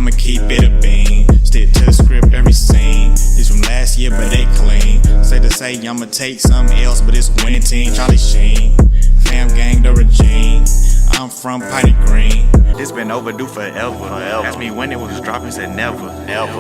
I'ma keep it a bean. Stick to the script, every scene. This from last year, but they clean. Say to say, I'ma take something else, but it's a winning team. Charlie Sheen, fam gang, the regime. I'm from Piney Green. This been overdue forever. Asked me when it was dropping, said never.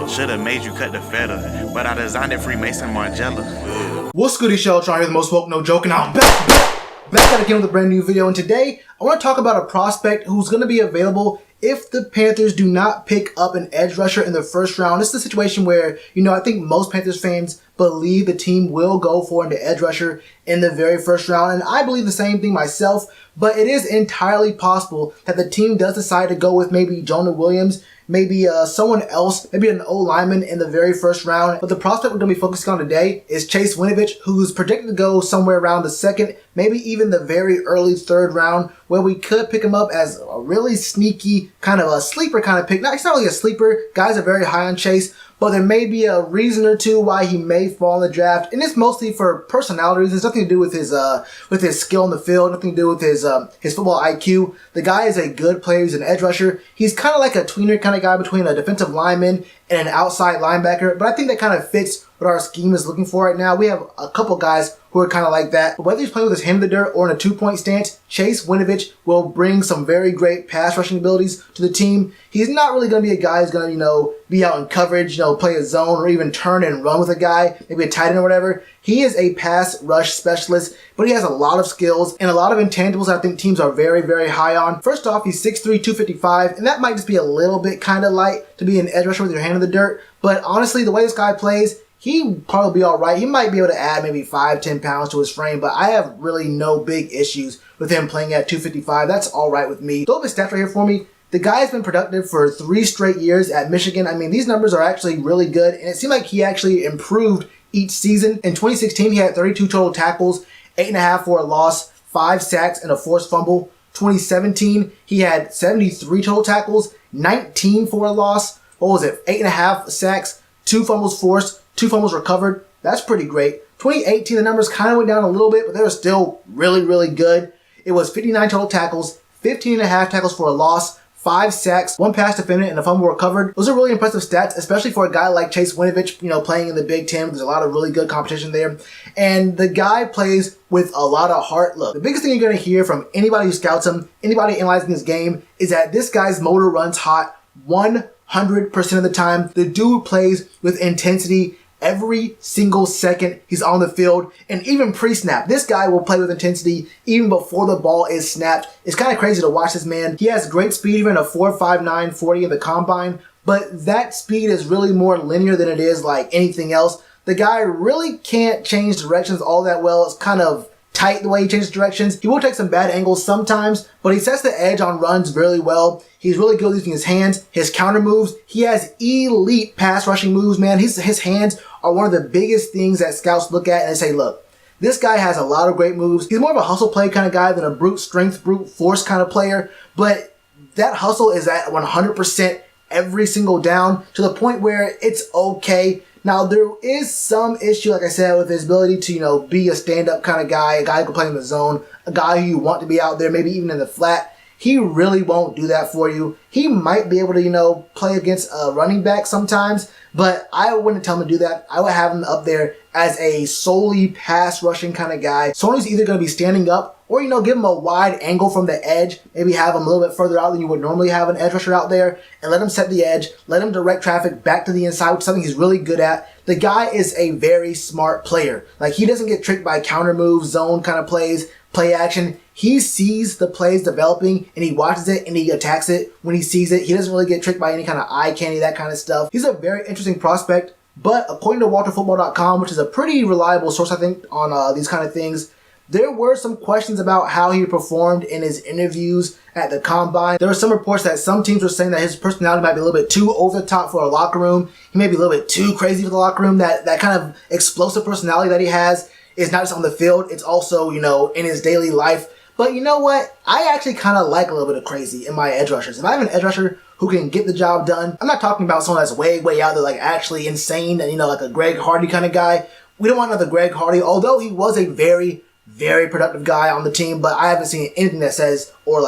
Should've made you cut the feather, but I designed it Freemason Margiela. What's good, it's Shellitronnn here, the most woke, no joke, and I'm back again with a brand new video. And today, I want to talk about a prospect who's going to be available if the Panthers do not pick up an edge rusher in the first round. This is a situation where, I think most Panthers fans believe the team will go for an edge rusher in the very first round. And I believe the same thing myself, but it is entirely possible that the team does decide to go with maybe Jonah Williams, maybe someone else, maybe an O-lineman in the very first round. But the prospect we're going to be focusing on today is Chase Winovich, who's projected to go somewhere around the second, maybe even the very early third round, where we could pick him up as a really sneaky, kind of a sleeper kind of pick. Now, he's not really a sleeper. Guys are very high on Chase, but there may be a reason or two why he may fall in the draft, and it's mostly for personality reasons. Nothing to do with his skill in the field, nothing to do with his football IQ. The guy is a good player. He's an edge rusher. He's kind of like a tweener kind of guy between a defensive lineman and an outside linebacker, but I think that kind of fits what our scheme is looking for right now. We have a couple guys who are kind of like that. But whether he's playing with his hand in the dirt or in a two-point stance, Chase Winovich will bring some very great pass rushing abilities to the team. He's not really going to be a guy who's going to, be out in coverage, play a zone or even turn and run with a guy, maybe a tight end or whatever. He is a pass rush specialist, but he has a lot of skills and a lot of intangibles I think teams are very, very high on. First off, he's 6'3", 255, and that might just be a little bit kind of light to be an edge rusher with your hand in the dirt. But honestly, the way this guy plays, he'd probably be all right. He might be able to add maybe 5-10 pounds to his frame, but I have really no big issues with him playing at 255. That's all right with me. Throw up his stats right here for me. The guy has been productive for 3 straight years at Michigan. I mean, these numbers are actually really good, and it seemed like he actually improved each season. In 2016, he had 32 total tackles, 8.5 for a loss, 5 sacks, and a forced fumble. 2017, he had 73 total tackles, 19 for a loss. 8.5 sacks, 2 fumbles forced, 2 fumbles recovered. That's pretty great. 2018, the numbers kind of went down a little bit, but they were still really, really good. It was 59 total tackles, 15.5 tackles for a loss, 5 sacks, 1 pass defended, and a fumble recovered. Those are really impressive stats, especially for a guy like Chase Winovich, playing in the Big Ten. There's a lot of really good competition there. And the guy plays with a lot of heart. Look, the biggest thing you're going to hear from anybody who scouts him, anybody analyzing his game, is that this guy's motor runs hot 100% of the time. The dude plays with intensity every single second he's on the field, and even pre-snap. This guy will play with intensity even before the ball is snapped. It's kind of crazy to watch this man. He has great speed, even a 4.59 40 in the combine, but that speed is really more linear than it is like anything else. The guy really can't change directions all that well. It's kind of tight the way he changes directions. He will take some bad angles sometimes, but he sets the edge on runs really well. He's really good using his hands, his counter moves. He has elite pass rushing moves, man. His hands are one of the biggest things that scouts look at and they say, look, this guy has a lot of great moves. He's more of a hustle play kind of guy than a brute strength, brute force kind of player, but that hustle is at 100% every single down to the point where it's okay. Now, there is some issue, like I said, with his ability to, be a stand-up kind of guy, a guy who can play in the zone, a guy who you want to be out there, maybe even in the flat. He really won't do that for you. He might be able to, play against a running back sometimes, but I wouldn't tell him to do that. I would have him up there as a solely pass rushing kind of guy. Someone who's either going to be standing up or, give him a wide angle from the edge, maybe have him a little bit further out than you would normally have an edge rusher out there, and let him set the edge, let him direct traffic back to the inside, which is something he's really good at. The guy is a very smart player. Like, he doesn't get tricked by counter moves, zone kind of plays, play action. He sees the plays developing and he watches it and he attacks it when he sees it. He doesn't really get tricked by any kind of eye candy, that kind of stuff. He's a very interesting prospect, but according to WalterFootball.com, which is a pretty reliable source, I think, on these kind of things, there were some questions about how he performed in his interviews at the Combine. There were some reports that some teams were saying that his personality might be a little bit too over the top for a locker room. He may be a little bit too crazy for the locker room. That kind of explosive personality that he has is not just on the field, it's also, in his daily life. But you know what? I actually kind of like a little bit of crazy in my edge rushers. If I have an edge rusher who can get the job done, I'm not talking about someone that's way, way out there, like actually insane and, like a Greg Hardy kind of guy. We don't want another Greg Hardy, although he was a very, very productive guy on the team, but I haven't seen anything that says or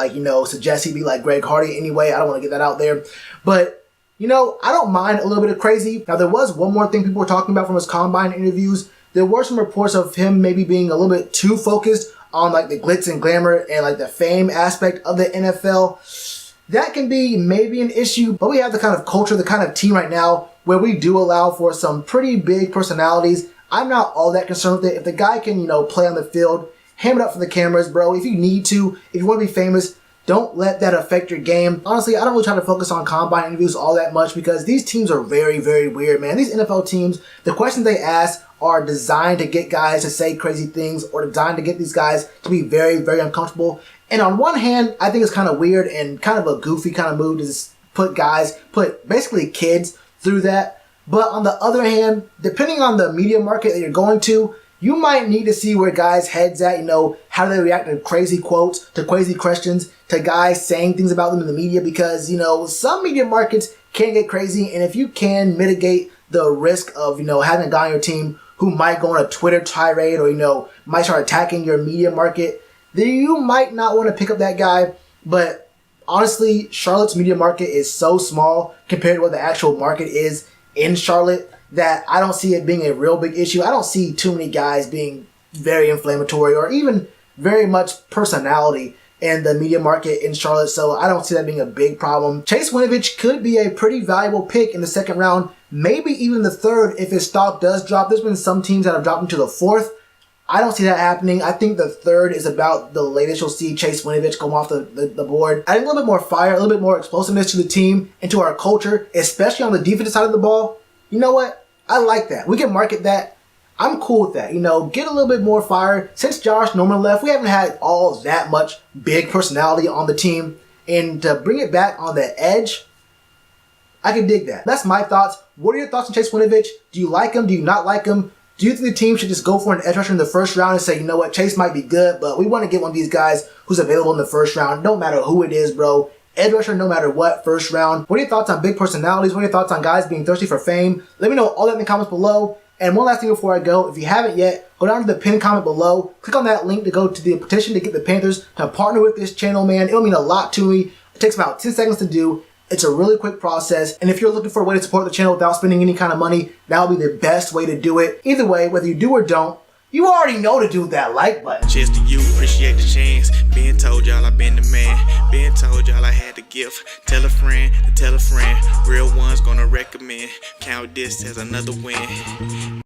suggests he'd be like Greg Hardy anyway. I don't want to get that out there. But You know, I don't mind a little bit of crazy. Now, there was one more thing people were talking about from his combine interviews. There were some reports of him maybe being a little bit too focused on like the glitz and glamour and like the fame aspect of the NFL. That can be maybe an issue, but we have the kind of culture, the kind of team right now where we do allow for some pretty big personalities. I'm not all that concerned with it. If the guy can, you know, play on the field, ham it up for the cameras, bro. If you need to, if you want to be famous, don't let that affect your game. Honestly, I don't really try to focus on combine interviews all that much because these teams are very, very weird, man. These NFL teams, the questions they ask are designed to get guys to say crazy things or designed to get these guys to be very, very uncomfortable. And on one hand, I think it's kind of weird and kind of a goofy kind of move to just put basically kids through that. But on the other hand, depending on the media market that you're going to, you might need to see where guys' heads at, you know, how do they react to crazy quotes, to crazy questions, to guys saying things about them in the media because, you know, some media markets can get crazy. And if you can mitigate the risk of, you know, having a guy on your team who might go on a Twitter tirade or, you know, might start attacking your media market, then you might not want to pick up that guy. But honestly, Charlotte's media market is so small compared to what the actual market is in Charlotte that I don't see it being a real big issue. I don't see too many guys being very inflammatory or even very much personality in the media market in Charlotte, so I don't see that being a big problem. Chase Winovich could be a pretty valuable pick in the second round, maybe even the third if his stock does drop. There's been some teams that have dropped him to the fourth. I don't see that happening. I think the third is about the latest you'll see Chase Winovich come off the board. Adding a little bit more fire, a little bit more explosiveness to the team and to our culture, especially on the defensive side of the ball. You know what? I like that. We can market that. I'm cool with that. You know, get a little bit more fire. Since Josh Norman left, we haven't had all that much big personality on the team. And to bring it back on the edge, I can dig that. That's my thoughts. What are your thoughts on Chase Winovich? Do you like him? Do you not like him? Do you think the team should just go for an edge rusher in the first round and say, you know what, Chase might be good, but we want to get one of these guys who's available in the first round, no matter who it is, bro. Edge rusher, no matter what, first round. What are your thoughts on big personalities? What are your thoughts on guys being thirsty for fame? Let me know all that in the comments below. And one last thing before I go, if you haven't yet, go down to the pinned comment below. Click on that link to go to the petition to get the Panthers to partner with this channel, man. It'll mean a lot to me. It takes about 10 seconds to do. It's a really quick process. And if you're looking for a way to support the channel without spending any kind of money, that'll be the best way to do it. Either way, whether you do or don't, you already know to do that like button. Cheers to you, appreciate the chance. Been told y'all I been the man. Been told y'all I had the gift. Tell a friend to tell a friend. Real ones gonna recommend. Count this as another win.